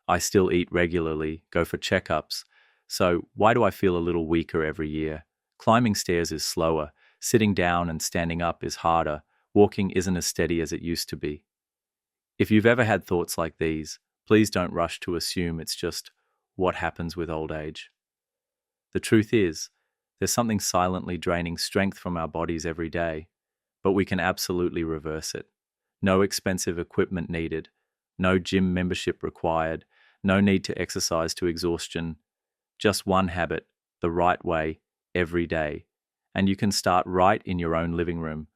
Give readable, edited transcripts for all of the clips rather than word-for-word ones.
I still eat regularly, go for checkups. So why do I feel a little weaker every year? Climbing stairs is slower, sitting down and standing up is harder, walking isn't as steady as it used to be. If you've ever had thoughts like these, please don't rush to assume it's just what happens with old age. The truth is, there's something silently draining strength from our bodies every day, but we can absolutely reverse it. No expensive equipment needed, no gym membership required, no need to exercise to exhaustion. Just one habit, the right way, every day. And you can start right in your own living room.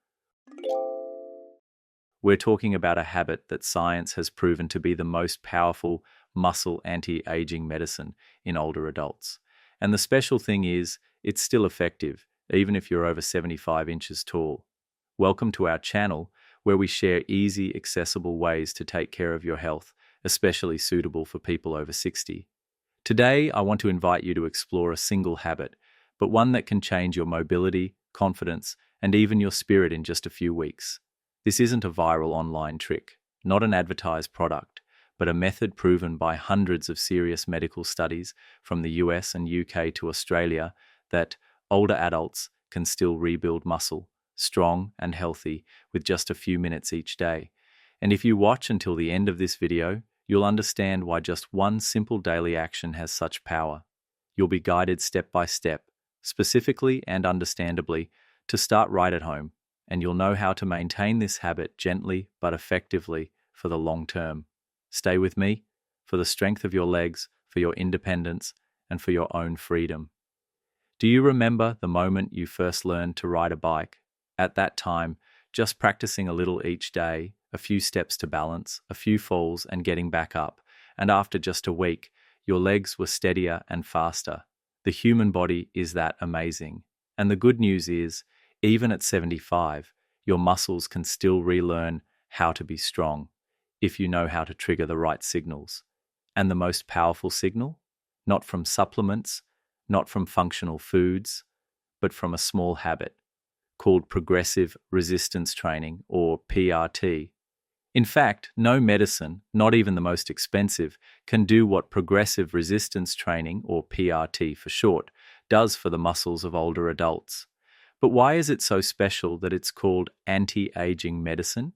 We're talking about a habit that science has proven to be the most powerful muscle anti-aging medicine in older adults. And the special thing is, it's still effective, even if you're over 75 inches tall. Welcome to our channel, where we share easy, accessible ways to take care of your health, especially suitable for people over 60. Today, I want to invite you to explore a single habit, but one that can change your mobility, confidence, and even your spirit in just a few weeks. This isn't a viral online trick, not an advertised product, but a method proven by hundreds of serious medical studies from the US and UK to Australia that older adults can still rebuild muscle, strong and healthy, with just a few minutes each day. And if you watch until the end of this video, you'll understand why just one simple daily action has such power. You'll be guided step by step, specifically and understandably, to start right at home, and you'll know how to maintain this habit gently but effectively for the long term. Stay with me for the strength of your legs, for your independence, and for your own freedom. Do you remember the moment you first learned to ride a bike? At that time, just practicing a little each day, a few steps to balance, a few falls, and getting back up. And after just a week, your legs were steadier and faster. The human body is that amazing. And the good news is, even at 75, your muscles can still relearn how to be strong if you know how to trigger the right signals. And the most powerful signal? Not from supplements, not from functional foods, but from a small habit called progressive resistance training, or PRT. In fact, no medicine, not even the most expensive, can do what progressive resistance training, or PRT for short, does for the muscles of older adults. But why is it so special that it's called anti-aging medicine?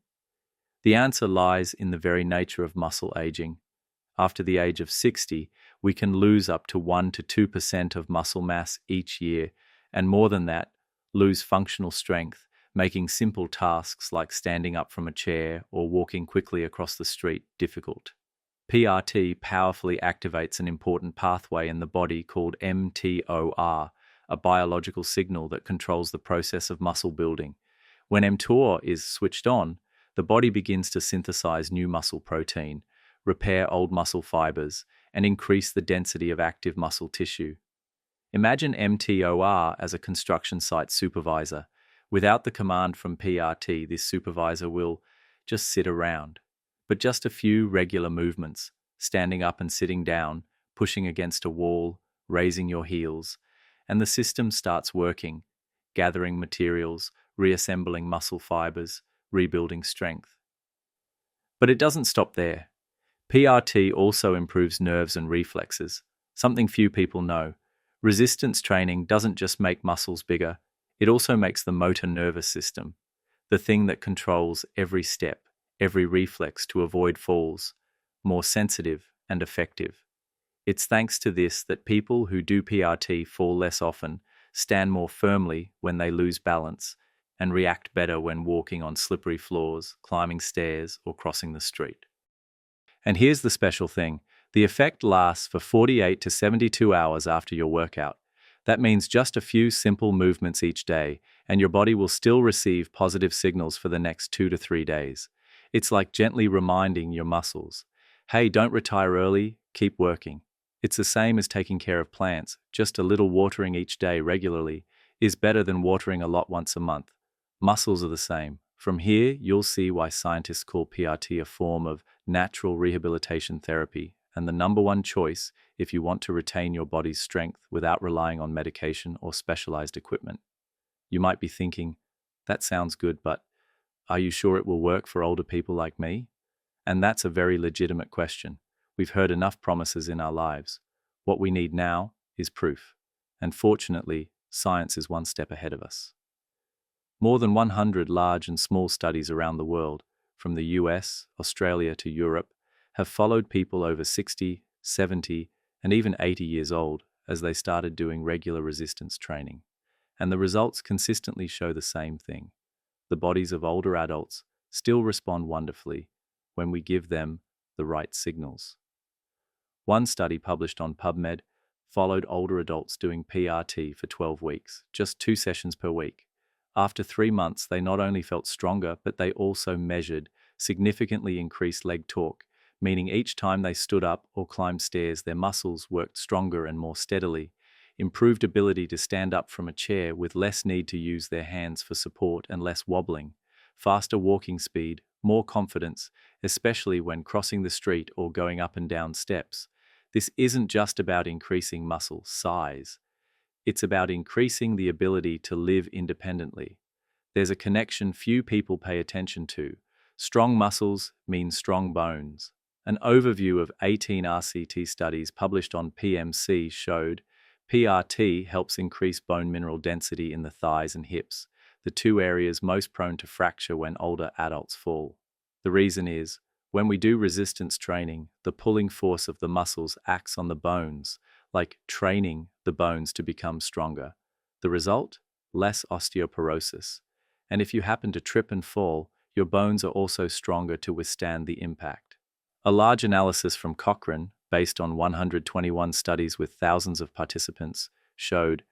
The answer lies in the very nature of muscle aging. After the age of 60, we can lose up to 1 to 2% of muscle mass each year, and more than that, lose functional strength, making simple tasks like standing up from a chair or walking quickly across the street difficult. PRT powerfully activates an important pathway in the body called mTOR, a biological signal that controls the process of muscle building. When mTOR is switched on, the body begins to synthesize new muscle protein, repair old muscle fibers, and increase the density of active muscle tissue. Imagine mTOR as a construction site supervisor. Without the command from PRT, this supervisor will just sit around. But just a few regular movements, standing up and sitting down, pushing against a wall, raising your heels, and the system starts working, gathering materials, reassembling muscle fibers, rebuilding strength. But it doesn't stop there. PRT also improves nerves and reflexes, something few people know. Resistance training doesn't just make muscles bigger, it also makes the motor nervous system, the thing that controls every step, every reflex to avoid falls, more sensitive and effective. It's thanks to this that people who do PRT fall less often, stand more firmly when they lose balance, and react better when walking on slippery floors, climbing stairs, or crossing the street. And here's the special thing. The effect lasts for 48 to 72 hours after your workout. That means just a few simple movements each day, and your body will still receive positive signals for the next 2 to 3 days. It's like gently reminding your muscles, hey, don't retire early, keep working. It's the same as taking care of plants. Just a little watering each day regularly is better than watering a lot once a month. Muscles are the same. From here, you'll see why scientists call PRT a form of natural rehabilitation therapy, and the number one choice if you want to retain your body's strength without relying on medication or specialized equipment. You might be thinking, that sounds good, but are you sure it will work for older people like me? And that's a very legitimate question. We've heard enough promises in our lives. What we need now is proof. And fortunately, science is one step ahead of us. More than 100 large and small studies around the world, from the US, Australia to Europe, have followed people over 60, 70, and even 80 years old as they started doing regular resistance training. And the results consistently show the same thing. The bodies of older adults still respond wonderfully when we give them the right signals. One study published on PubMed followed older adults doing PRT for 12 weeks, just 2 sessions per week. After 3 months, they not only felt stronger, but they also measured significantly increased leg torque, meaning each time they stood up or climbed stairs, their muscles worked stronger and more steadily, improved ability to stand up from a chair with less need to use their hands for support and less wobbling, faster walking speed, more confidence, especially when crossing the street or going up and down steps. This isn't just about increasing muscle size. It's about increasing the ability to live independently. There's a connection few people pay attention to. Strong muscles mean strong bones. An overview of 18 RCT studies published on PMC showed PRT helps increase bone mineral density in the thighs and hips, the two areas most prone to fracture when older adults fall. The reason is, when we do resistance training, the pulling force of the muscles acts on the bones, like training the bones to become stronger. The result? Less osteoporosis. And if you happen to trip and fall, your bones are also stronger to withstand the impact. A large analysis from Cochrane, based on 121 studies with thousands of participants, showed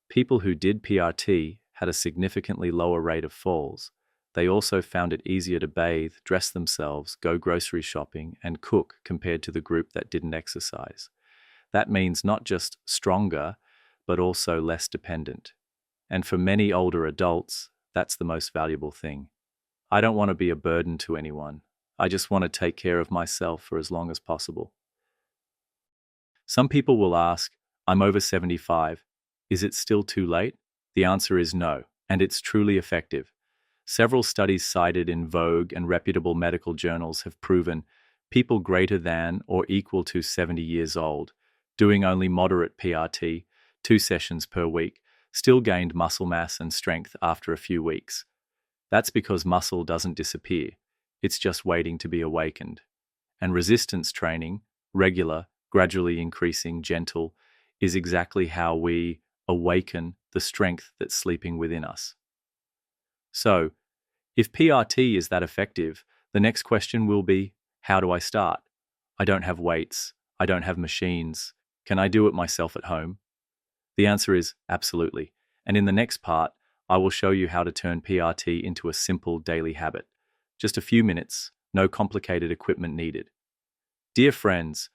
people who did PRT had a significantly lower rate of falls. They also found it easier to bathe, dress themselves, go grocery shopping, and cook compared to the group that didn't exercise. That means not just stronger, but also less dependent. And for many older adults, that's the most valuable thing. I don't want to be a burden to anyone. I just want to take care of myself for as long as possible. Some people will ask, I'm over 75. Is it still too late? The answer is no, and it's truly effective. Several studies cited in Vogue and reputable medical journals have proven people greater than or equal to 70 years old, doing only moderate PRT, 2 sessions per week, still gained muscle mass and strength after a few weeks. That's because muscle doesn't disappear. It's just waiting to be awakened. And resistance training, regular, gradually increasing, gentle, is exactly how we awaken the strength that's sleeping within us. So, if PRT is that effective, the next question will be, how do I start? I don't have weights. I don't have machines. Can I do it myself at home? The answer is absolutely. And in the next part, I will show you how to turn PRT into a simple daily habit. Just a few minutes, no complicated equipment needed. Dear friends,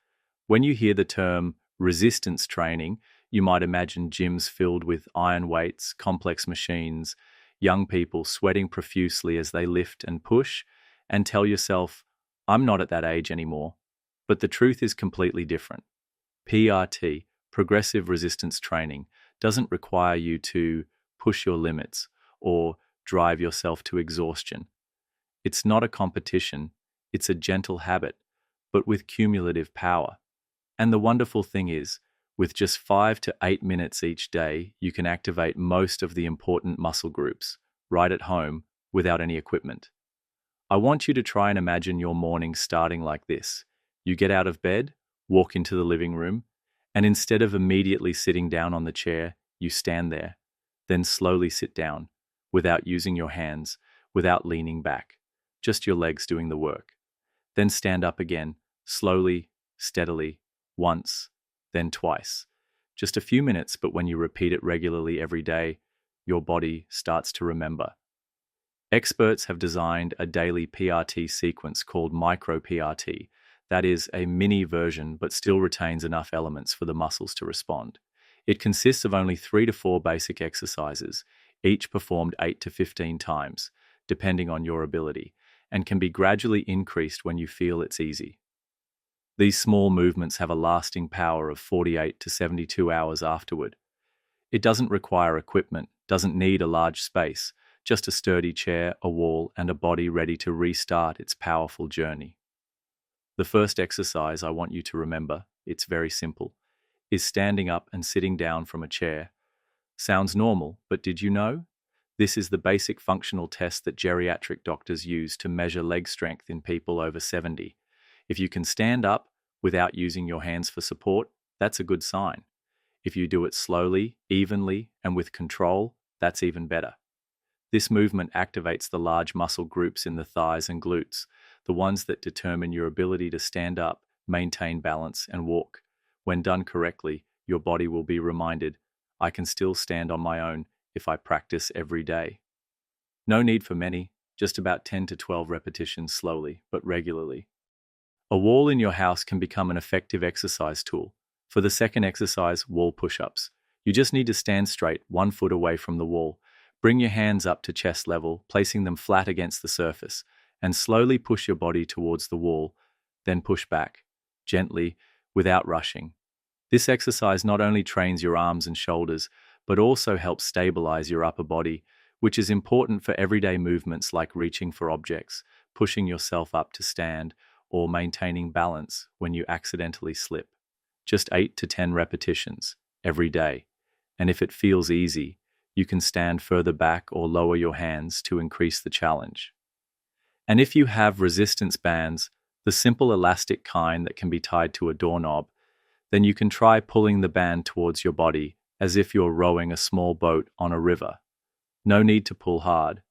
when you hear the term resistance training, you might imagine gyms filled with iron weights, complex machines, young people sweating profusely as they lift and push, and tell yourself, I'm not at that age anymore. But the truth is completely different. PRT, progressive resistance training, doesn't require you to push your limits or drive yourself to exhaustion. It's not a competition, it's a gentle habit, but with cumulative power. And the wonderful thing is, with just 5 to 8 minutes each day, you can activate most of the important muscle groups right at home without any equipment. I want you to try and imagine your morning starting like this. You get out of bed, walk into the living room, and instead of immediately sitting down on the chair, you stand there, then slowly sit down, without using your hands, without leaning back, just your legs doing the work. Then stand up again, slowly, steadily, once, then twice. Just a few minutes, but when you repeat it regularly every day, your body starts to remember. Experts have designed a daily PRT sequence called micro-PRT. That is a mini version, but still retains enough elements for the muscles to respond. It consists of only 3 to 4 basic exercises, each performed 8 to 15 times, depending on your ability, and can be gradually increased when you feel it's easy. These small movements have a lasting power of 48 to 72 hours afterward. It doesn't require equipment, doesn't need a large space, just a sturdy chair, a wall, and a body ready to restart its powerful journey. The first exercise I want you to remember, it's very simple, is standing up and sitting down from a chair. Sounds normal, but did you know? This is the basic functional test that geriatric doctors use to measure leg strength in people over 70. If you can stand up without using your hands for support, that's a good sign. If you do it slowly, evenly, and with control, that's even better. This movement activates the large muscle groups in the thighs and glutes, the ones that determine your ability to stand up, maintain balance, and walk. When done correctly, your body will be reminded, I can still stand on my own if I practice every day. No need for many, just about 10 to 12 repetitions slowly, but regularly. A wall in your house can become an effective exercise tool. For the second exercise, wall push-ups. You just need to stand straight, 1 foot away from the wall. Bring your hands up to chest level, placing them flat against the surface, and slowly push your body towards the wall, then push back, gently, without rushing. This exercise not only trains your arms and shoulders, but also helps stabilize your upper body, which is important for everyday movements like reaching for objects, pushing yourself up to stand, or maintaining balance when you accidentally slip. Just 8 to 10 repetitions every day. And if it feels easy, you can stand further back or lower your hands to increase the challenge. And if you have resistance bands, the simple elastic kind that can be tied to a doorknob, then you can try pulling the band towards your body as if you're rowing a small boat on a river. No need to pull hard.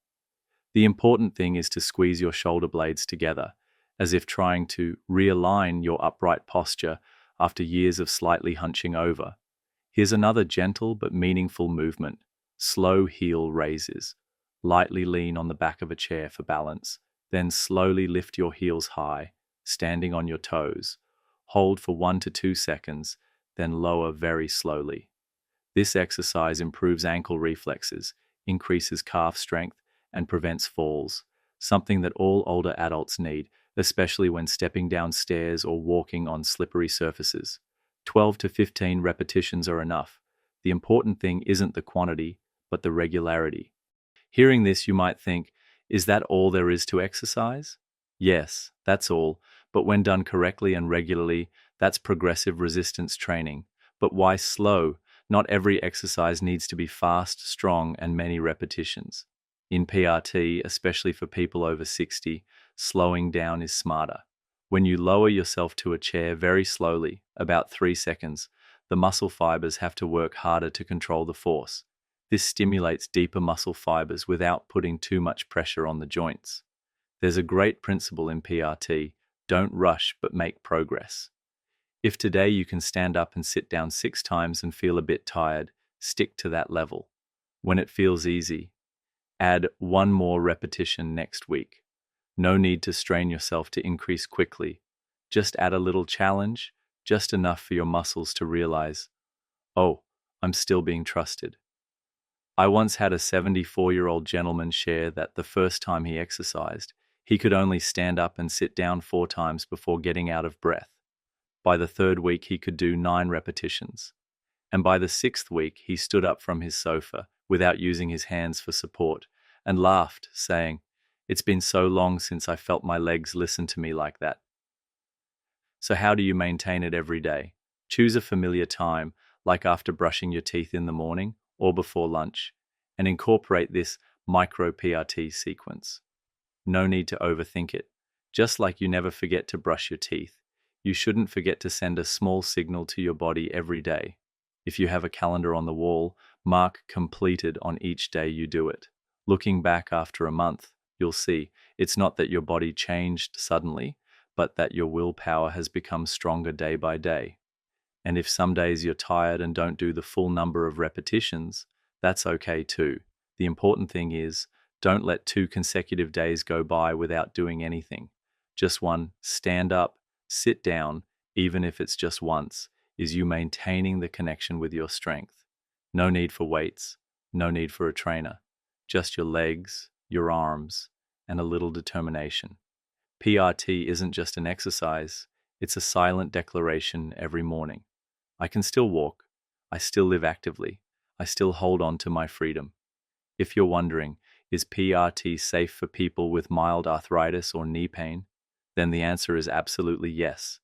The important thing is to squeeze your shoulder blades together, as if trying to realign your upright posture after years of slightly hunching over. Here's another gentle but meaningful movement. Slow heel raises. Lightly lean on the back of a chair for balance, then slowly lift your heels high, standing on your toes. Hold for 1 to 2 seconds, then lower very slowly. This exercise improves ankle reflexes, increases calf strength, and prevents falls, something that all older adults need, especially when stepping down stairs or walking on slippery surfaces. 12 to 15 repetitions are enough. The important thing isn't the quantity, but the regularity. Hearing this, you might think, is that all there is to exercise? Yes, that's all, but when done correctly and regularly, that's progressive resistance training. But why slow? Not every exercise needs to be fast, strong, and many repetitions. In PRT, especially for people over 60, slowing down is smarter. When you lower yourself to a chair very slowly, about 3 seconds, the muscle fibers have to work harder to control the force. This stimulates deeper muscle fibers without putting too much pressure on the joints. There's a great principle in PRT, don't rush but make progress. If today you can stand up and sit down 6 times and feel a bit tired, stick to that level. When it feels easy, add 1 more repetition next week. No need to strain yourself to increase quickly. Just add a little challenge, just enough for your muscles to realize, oh, I'm still being trusted. I once had a 74-year-old gentleman share that the first time he exercised, he could only stand up and sit down 4 times before getting out of breath. By the 3rd week, he could do 9 repetitions. And by the 6th week, he stood up from his sofa without using his hands for support and laughed, saying, "It's been so long since I felt my legs listen to me like that." So how do you maintain it every day? Choose a familiar time, like after brushing your teeth in the morning or before lunch, and incorporate this micro PRT sequence. No need to overthink it. Just like you never forget to brush your teeth, you shouldn't forget to send a small signal to your body every day. If you have a calendar on the wall, mark completed on each day you do it. Looking back after a month, you'll see it's not that your body changed suddenly, but that your willpower has become stronger day by day. And if some days you're tired and don't do the full number of repetitions, that's okay too. The important thing is, don't let 2 consecutive days go by without doing anything. Just one stand up, sit down, even if it's just once, is you maintaining the connection with your strength. No need for weights, no need for a trainer, just your legs, your arms, and a little determination. PRT isn't just an exercise, it's a silent declaration every morning. I can still walk, I still live actively, I still hold on to my freedom. If you're wondering, is PRT safe for people with mild arthritis or knee pain? then the answer is absolutely yes.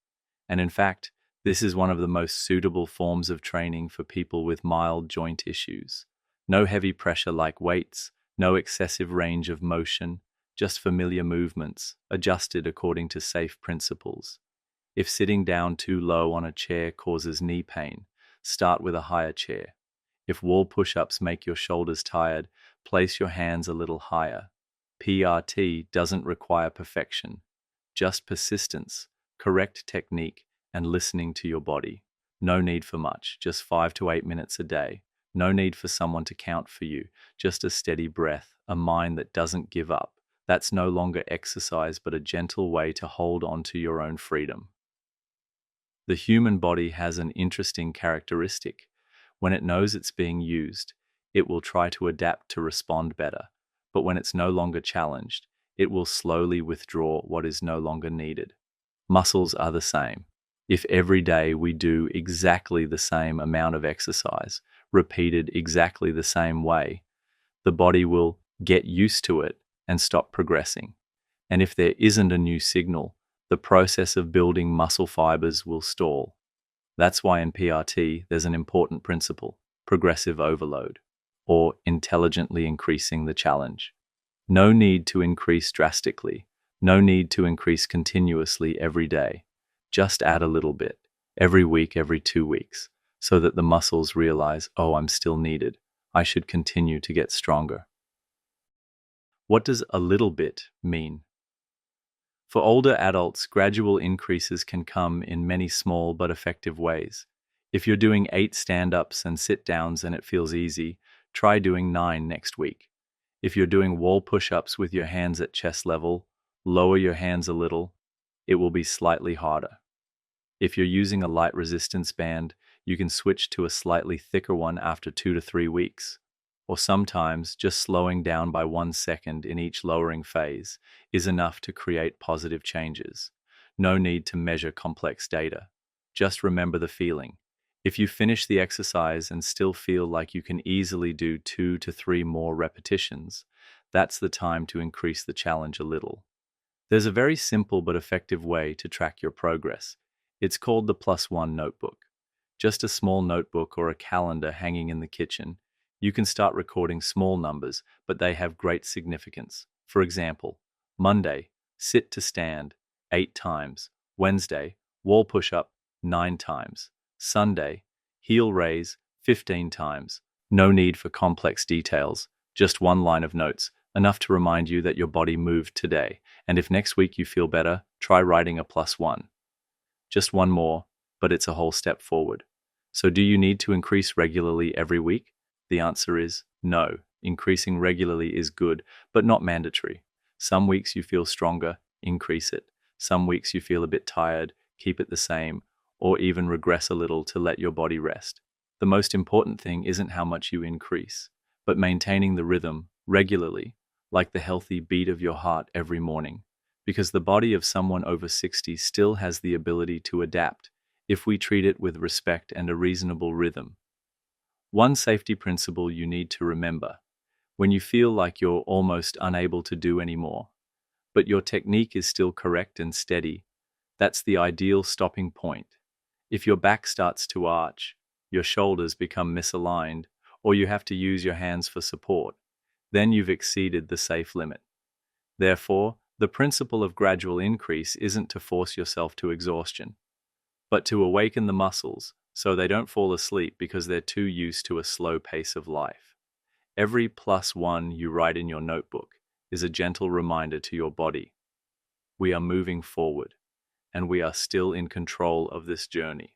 And in fact, this is one of the most suitable forms of training for people with mild joint issues. No heavy pressure like weights, no excessive range of motion, just familiar movements, adjusted according to safe principles. If sitting down too low on a chair causes knee pain, start with a higher chair. If wall push-ups make your shoulders tired, place your hands a little higher. PRT doesn't require perfection, just persistence, correct technique, and listening to your body. No need for much, just 5 to 8 minutes a day. No need for someone to count for you, just a steady breath, a mind that doesn't give up. That's no longer exercise, but a gentle way to hold on to your own freedom. The human body has an interesting characteristic. When it knows it's being used, it will try to adapt to respond better. But when it's no longer challenged, it will slowly withdraw what is no longer needed. Muscles are the same. If every day we do exactly the same amount of exercise, repeated exactly the same way, the body will get used to it and stop progressing. And if there isn't a new signal, the process of building muscle fibers will stall. That's why in PRT there's an important principle: progressive overload, or intelligently increasing the challenge. No need to increase drastically. No need to increase continuously every day. Just add a little bit, every week, every 2 weeks, so that the muscles realize, oh, I'm still needed. I should continue to get stronger. What does a little bit mean? For older adults, gradual increases can come in many small but effective ways. If you're doing 8 stand-ups and sit-downs and it feels easy, try doing 9 next week. If you're doing wall push-ups with your hands at chest level, lower your hands a little. It will be slightly harder. If you're using a light resistance band, you can switch to a slightly thicker one after 2 to 3 weeks. Or sometimes just slowing down by 1 second in each lowering phase is enough to create positive changes. No need to measure complex data. Just remember the feeling. If you finish the exercise and still feel like you can easily do 2 to 3 more repetitions, that's the time to increase the challenge a little. There's a very simple but effective way to track your progress. It's called the +1 notebook. Just a small notebook or a calendar hanging in the kitchen. You can start recording small numbers, but they have great significance. For example, Monday, sit to stand 8 times. Wednesday, wall push-up 9 times. Sunday, heel raise 15 times. No need for complex details, just one line of notes, enough to remind you that your body moved today. And if next week you feel better, try writing a +1. Just one more, but it's a whole step forward. So do you need to increase regularly every week? The answer is no. Increasing regularly is good, but not mandatory. Some weeks you feel stronger, increase it. Some weeks you feel a bit tired, keep it the same, or even regress a little to let your body rest. The most important thing isn't how much you increase, but maintaining the rhythm regularly, like the healthy beat of your heart every morning, because the body of someone over 60 still has the ability to adapt if we treat it with respect and a reasonable rhythm. One safety principle you need to remember: when you feel like you're almost unable to do any more, but your technique is still correct and steady, that's the ideal stopping point. If your back starts to arch, your shoulders become misaligned, or you have to use your hands for support, then you've exceeded the safe limit. Therefore, the principle of gradual increase isn't to force yourself to exhaustion, but to awaken the muscles so they don't fall asleep because they're too used to a slow pace of life. Every +1 you write in your notebook is a gentle reminder to your body: we are moving forward, and we are still in control of this journey.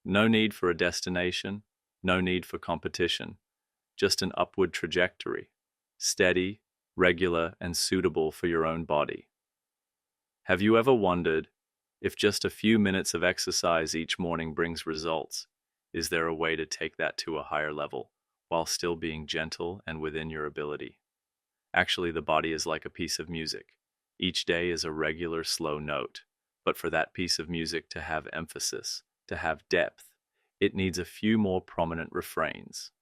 No need for a destination, no need for competition, just an upward trajectory, steady, regular, and suitable for your own body. Have you ever wondered, if just a few minutes of exercise each morning brings results, is there a way to take that to a higher level while still being gentle and within your ability? Actually, the body is like a piece of music. Each day is a regular, slow note, but for that piece of music to have emphasis, to have depth, it needs a few more prominent refrains.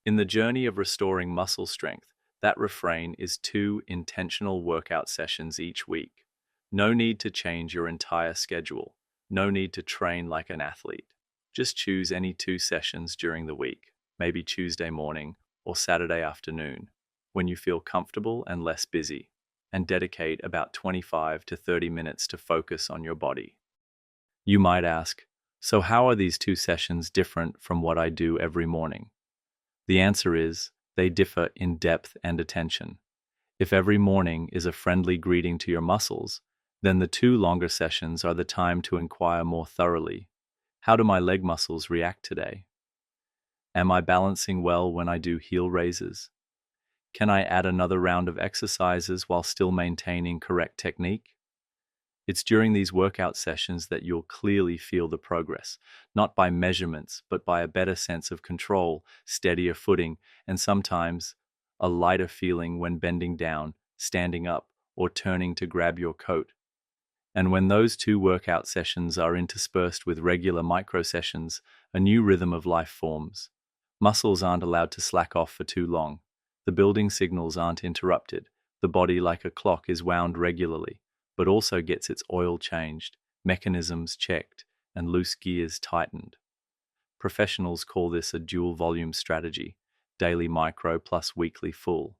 In the journey of restoring muscle strength, that refrain is 2 intentional workout sessions each week. No need to change your entire schedule. No need to train like an athlete. Just choose any 2 sessions during the week, maybe Tuesday morning or Saturday afternoon, when you feel comfortable and less busy, and dedicate about 25 to 30 minutes to focus on your body. You might ask, so how are these 2 sessions different from what I do every morning? The answer is, they differ in depth and attention. If every morning is a friendly greeting to your muscles, then the 2 longer sessions are the time to inquire more thoroughly. How do my leg muscles react today? Am I balancing well when I do heel raises? Can I add another round of exercises while still maintaining correct technique? It's during these workout sessions that you'll clearly feel the progress, not by measurements, but by a better sense of control, steadier footing, and sometimes a lighter feeling when bending down, standing up, or turning to grab your coat. And when those 2 workout sessions are interspersed with regular micro sessions, a new rhythm of life forms. Muscles aren't allowed to slack off for too long. The building signals aren't interrupted. The body, like a clock, is wound regularly, but also gets its oil changed, mechanisms checked, and loose gears tightened. Professionals call this a dual volume strategy, daily micro plus weekly full.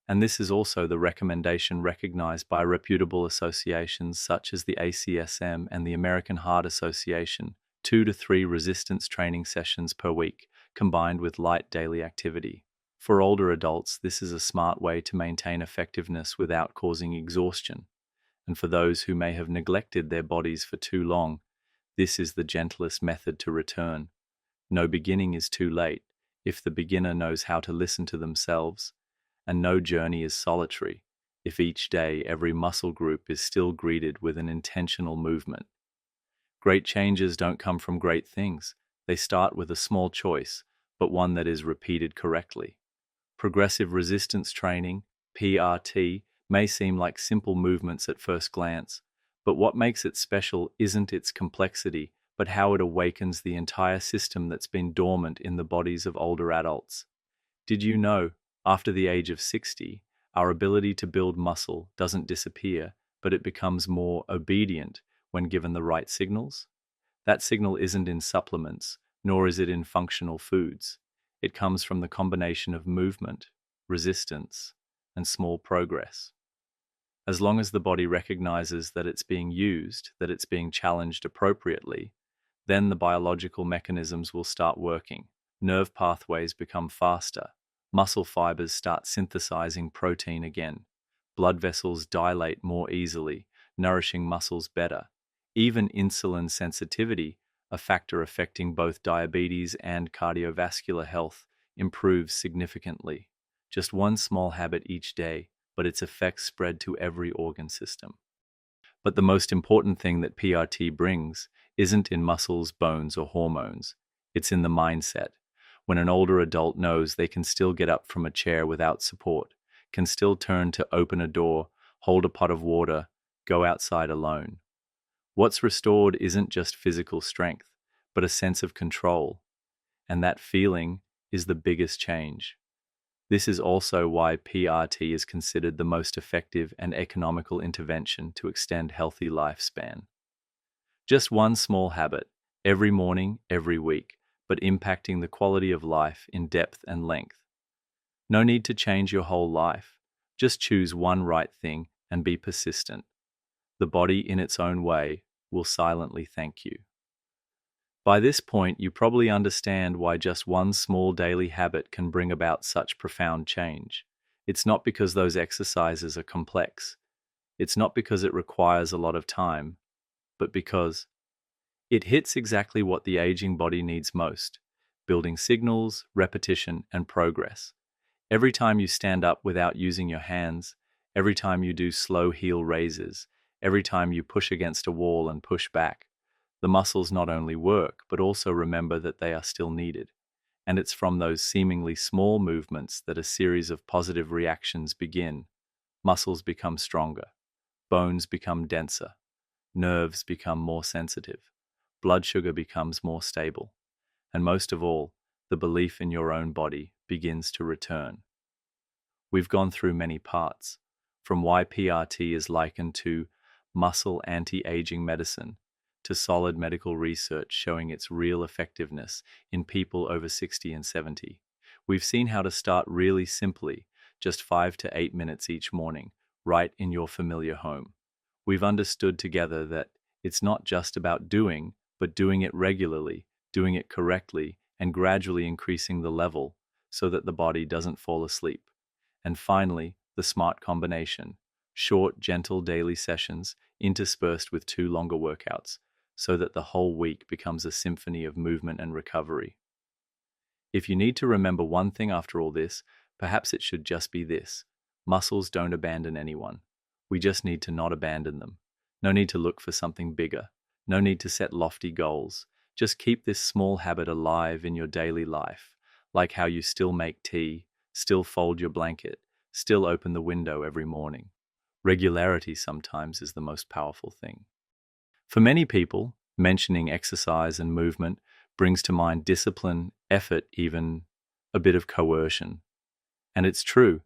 And this is also the recommendation recognized by reputable associations such as the ACSM and the American Heart Association, 2 to 3 resistance training sessions per week, combined with light daily activity. For older adults, this is a smart way to maintain effectiveness without causing exhaustion. And for those who may have neglected their bodies for too long, this is the gentlest method to return. No beginning is too late if the beginner knows how to listen to themselves, and no journey is solitary if each day every muscle group is still greeted with an intentional movement. Great changes don't come from great things. They start with a small choice, but one that is repeated correctly. Progressive resistance training, PRT, may seem like simple movements at first glance, but what makes it special isn't its complexity, but how it awakens the entire system that's been dormant in the bodies of older adults. Did you know, after the age of 60, our ability to build muscle doesn't disappear, but it becomes more obedient when given the right signals? That signal isn't in supplements, nor is it in functional foods. It comes from the combination of movement, resistance, and small progress. As long as the body recognizes that it's being used, that it's being challenged appropriately, then the biological mechanisms will start working. Nerve pathways become faster. Muscle fibers start synthesizing protein again. Blood vessels dilate more easily, nourishing muscles better. Even insulin sensitivity, a factor affecting both diabetes and cardiovascular health, improves significantly. Just one small habit each day, but its effects spread to every organ system. But the most important thing that PRT brings isn't in muscles, bones, or hormones. It's in the mindset. When an older adult knows they can still get up from a chair without support, can still turn to open a door, hold a pot of water, go outside alone. What's restored isn't just physical strength, but a sense of control. And that feeling is the biggest change. This is also why PRT is considered the most effective and economical intervention to extend healthy lifespan. Just one small habit, every morning, every week, but impacting the quality of life in depth and length. No need to change your whole life. Just choose one right thing and be persistent. The body, in its own way, will silently thank you. By this point, you probably understand why just one small daily habit can bring about such profound change. It's not because those exercises are complex. It's not because it requires a lot of time, but because it hits exactly what the aging body needs most: building signals, repetition, and progress. Every time you stand up without using your hands, every time you do slow heel raises, every time you push against a wall and push back, the muscles not only work, but also remember that they are still needed. And it's from those seemingly small movements that a series of positive reactions begin. Muscles become stronger, bones become denser, nerves become more sensitive, blood sugar becomes more stable, and most of all, the belief in your own body begins to return. We've gone through many parts, from why PRT is likened to muscle anti-aging medicine to solid medical research showing its real effectiveness in people over 60 and 70. We've seen how to start really simply, just 5 to 8 minutes each morning, right in your familiar home. We've understood together that it's not just about doing, but doing it regularly, doing it correctly, and gradually increasing the level so that the body doesn't fall asleep. And finally, the smart combination: short, gentle daily sessions interspersed with 2 longer workouts, so that the whole week becomes a symphony of movement and recovery. If you need to remember one thing after all this, perhaps it should just be this: muscles don't abandon anyone. We just need to not abandon them. No need to look for something bigger. No need to set lofty goals. Just keep this small habit alive in your daily life, like how you still make tea, still fold your blanket, still open the window every morning. Regularity sometimes is the most powerful thing. For many people, mentioning exercise and movement brings to mind discipline, effort, even a bit of coercion. And it's true.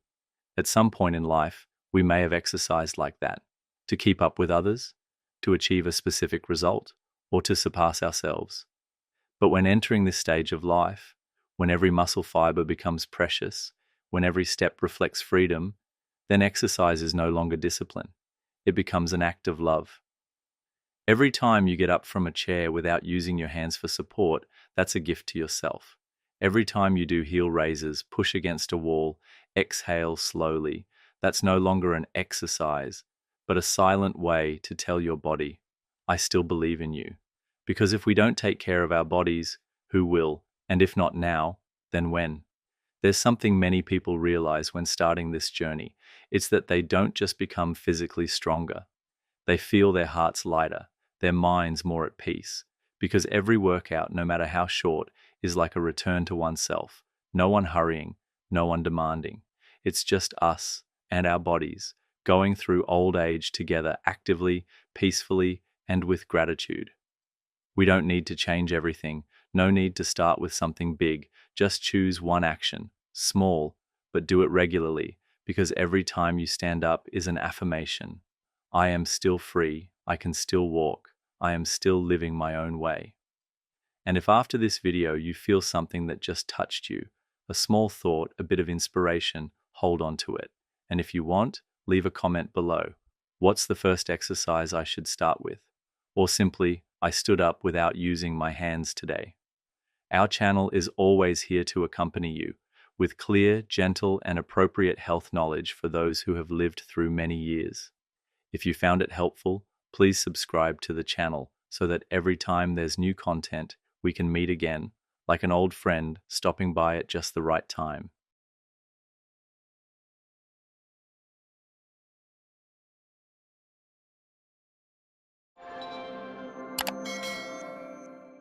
At some point in life, we may have exercised like that, to keep up with others, to achieve a specific result, or to surpass ourselves. But when entering this stage of life, when every muscle fiber becomes precious, when every step reflects freedom, then exercise is no longer discipline. It becomes an act of love. Every time you get up from a chair without using your hands for support, that's a gift to yourself. Every time you do heel raises, push against a wall, exhale slowly, that's no longer an exercise, but a silent way to tell your body, I still believe in you. Because if we don't take care of our bodies, who will? And if not now, then when? There's something many people realize when starting this journey. It's that they don't just become physically stronger. They feel their hearts lighter, their minds more at peace. Because every workout, no matter how short, is like a return to oneself. No one hurrying, no one demanding. It's just us and our bodies going through old age together actively, peacefully, and with gratitude. We don't need to change everything. No need to start with something big. Just choose one action, small, but do it regularly, because every time you stand up is an affirmation. I am still free. I can still walk. I am still living my own way. And if after this video you feel something that just touched you, a small thought, a bit of inspiration, hold on to it. And if you want, leave a comment below. What's the first exercise I should start with? Or simply, I stood up without using my hands today. Our channel is always here to accompany you with clear, gentle, and appropriate health knowledge for those who have lived through many years. If you found it helpful, please subscribe to the channel so that every time there's new content, we can meet again, like an old friend stopping by at just the right time.